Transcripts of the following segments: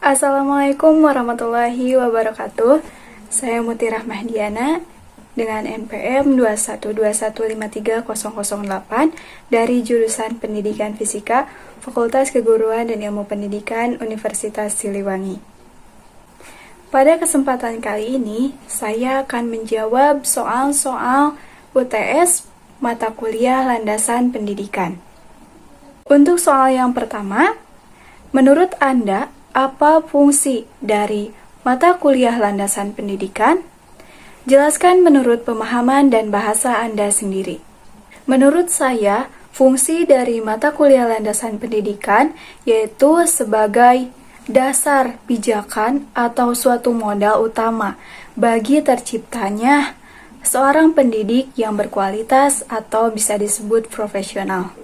Assalamualaikum warahmatullahi wabarakatuh. Saya Muti Rahmahdiana dengan NPM 212153008 dari jurusan Pendidikan Fisika, Fakultas Keguruan dan Ilmu Pendidikan Universitas Siliwangi. Pada kesempatan kali ini, saya akan menjawab soal-soal UTS mata kuliah landasan pendidikan. Untuk soal yang pertama, menurut Anda, apa fungsi dari mata kuliah landasan pendidikan? Jelaskan menurut pemahaman dan bahasa Anda sendiri. Menurut saya, fungsi dari mata kuliah landasan pendidikan yaitu sebagai dasar pijakan atau suatu modal utama bagi terciptanya seorang pendidik yang berkualitas atau bisa disebut profesional.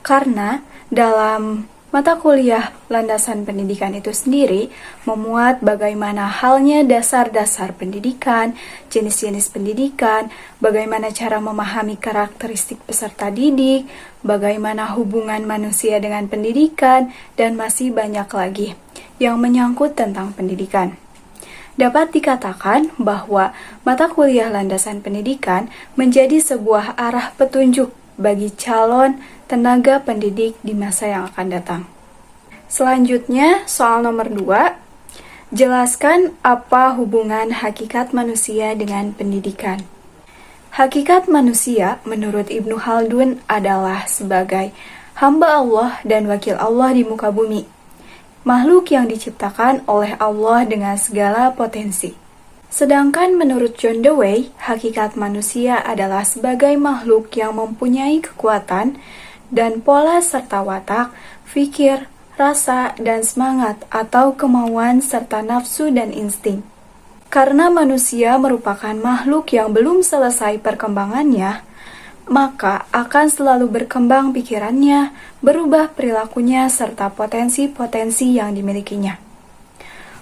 Karena dalam mata kuliah landasan pendidikan itu sendiri memuat bagaimana halnya dasar-dasar pendidikan, jenis-jenis pendidikan, bagaimana cara memahami karakteristik peserta didik, bagaimana hubungan manusia dengan pendidikan, dan masih banyak lagi yang menyangkut tentang pendidikan. Dapat dikatakan bahwa mata kuliah landasan pendidikan menjadi sebuah arah petunjuk bagi calon tenaga pendidik di masa yang akan datang. Selanjutnya, soal nomor 2. Jelaskan apa hubungan hakikat manusia dengan pendidikan. Hakikat manusia menurut Ibnu Khaldun adalah sebagai hamba Allah dan wakil Allah di muka bumi. Makhluk yang diciptakan oleh Allah dengan segala potensi. Sedangkan menurut John Dewey, hakikat manusia adalah sebagai makhluk yang mempunyai kekuatan dan pola serta watak, fikir, rasa, dan semangat atau kemauan serta nafsu dan insting. Karena manusia merupakan makhluk yang belum selesai perkembangannya, maka akan selalu berkembang pikirannya, berubah perilakunya, serta potensi-potensi yang dimilikinya.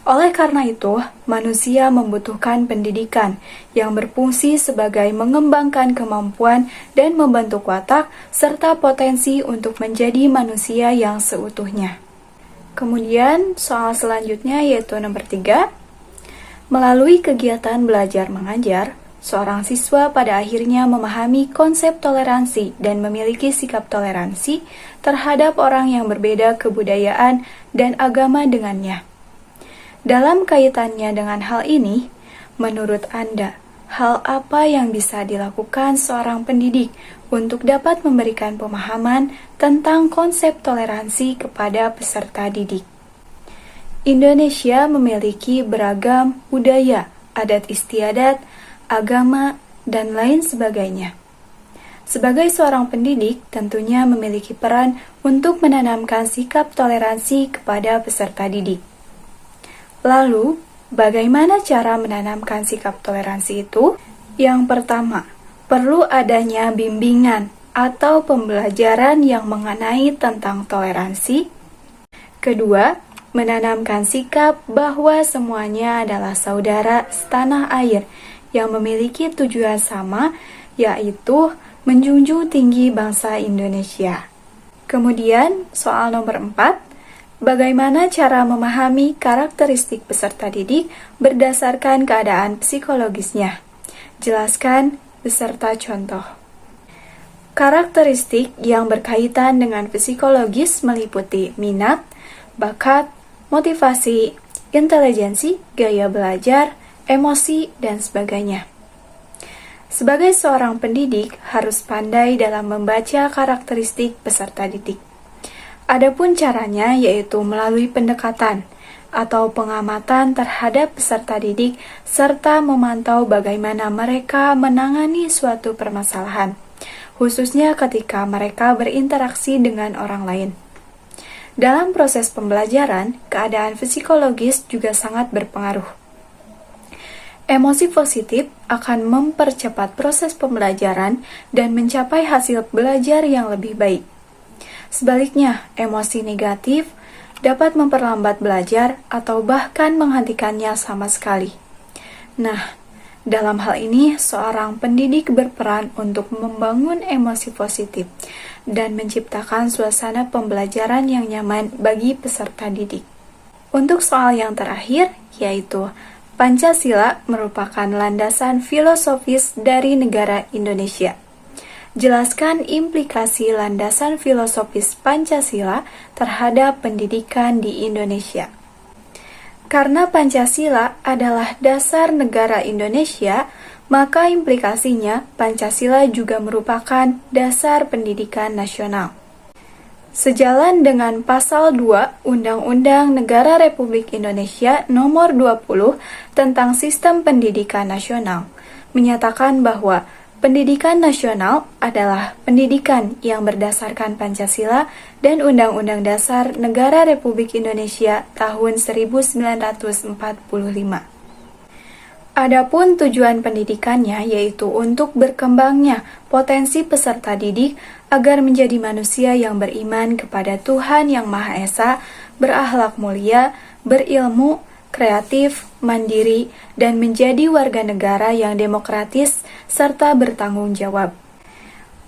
Oleh karena itu, manusia membutuhkan pendidikan yang berfungsi sebagai mengembangkan kemampuan dan membentuk watak serta potensi untuk menjadi manusia yang seutuhnya. Kemudian, soal selanjutnya yaitu nomor 3. Melalui kegiatan belajar mengajar, seorang siswa pada akhirnya memahami konsep toleransi dan memiliki sikap toleransi terhadap orang yang berbeda kebudayaan dan agama dengannya. Dalam kaitannya dengan hal ini, menurut Anda, hal apa yang bisa dilakukan seorang pendidik untuk dapat memberikan pemahaman tentang konsep toleransi kepada peserta didik? Indonesia memiliki beragam budaya, adat istiadat, agama, dan lain sebagainya. Sebagai seorang pendidik, tentunya memiliki peran untuk menanamkan sikap toleransi kepada peserta didik. Lalu, bagaimana cara menanamkan sikap toleransi itu? Yang pertama, perlu adanya bimbingan atau pembelajaran yang mengenai tentang toleransi. Kedua, menanamkan sikap bahwa semuanya adalah saudara setanah air yang memiliki tujuan sama, yaitu menjunjung tinggi bangsa Indonesia. Kemudian, soal nomor 4. Bagaimana cara memahami karakteristik peserta didik berdasarkan keadaan psikologisnya? Jelaskan beserta contoh. Karakteristik yang berkaitan dengan psikologis meliputi minat, bakat, motivasi, intelijensi, gaya belajar, emosi, dan sebagainya. Sebagai seorang pendidik, harus pandai dalam membaca karakteristik peserta didik. Adapun caranya yaitu melalui pendekatan atau pengamatan terhadap peserta didik serta memantau bagaimana mereka menangani suatu permasalahan, khususnya ketika mereka berinteraksi dengan orang lain. Dalam proses pembelajaran, keadaan psikologis juga sangat berpengaruh. Emosi positif akan mempercepat proses pembelajaran dan mencapai hasil belajar yang lebih baik. Sebaliknya, emosi negatif dapat memperlambat belajar atau bahkan menghentikannya sama sekali. Nah, dalam hal ini, seorang pendidik berperan untuk membangun emosi positif dan menciptakan suasana pembelajaran yang nyaman bagi peserta didik. Untuk soal yang terakhir, yaitu Pancasila merupakan landasan filosofis dari negara Indonesia. Jelaskan implikasi landasan filosofis Pancasila terhadap pendidikan di Indonesia. Karena Pancasila adalah dasar negara Indonesia, maka implikasinya Pancasila juga merupakan dasar pendidikan nasional. Sejalan dengan Pasal 2 Undang-Undang Negara Republik Indonesia Nomor 20 tentang Sistem Pendidikan Nasional, menyatakan bahwa pendidikan nasional adalah pendidikan yang berdasarkan Pancasila dan Undang-Undang Dasar Negara Republik Indonesia tahun 1945. Adapun tujuan pendidikannya yaitu untuk berkembangnya potensi peserta didik agar menjadi manusia yang beriman kepada Tuhan Yang Maha Esa, berakhlak mulia, berilmu, kreatif, mandiri, dan menjadi warga negara yang demokratis serta bertanggung jawab.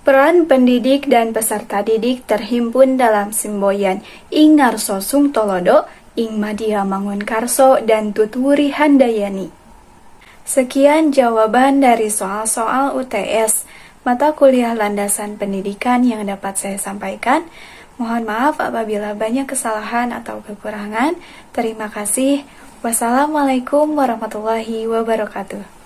Peran pendidik dan peserta didik terhimpun dalam semboyan Ing Ngarso Sungtolodo, Ing Madia Mangunkarso, dan Tutwuri Handayani. Sekian jawaban dari soal-soal UTS mata kuliah landasan pendidikan yang dapat saya sampaikan. Mohon maaf apabila banyak kesalahan atau kekurangan. Terima kasih. Wassalamualaikum warahmatullahi wabarakatuh.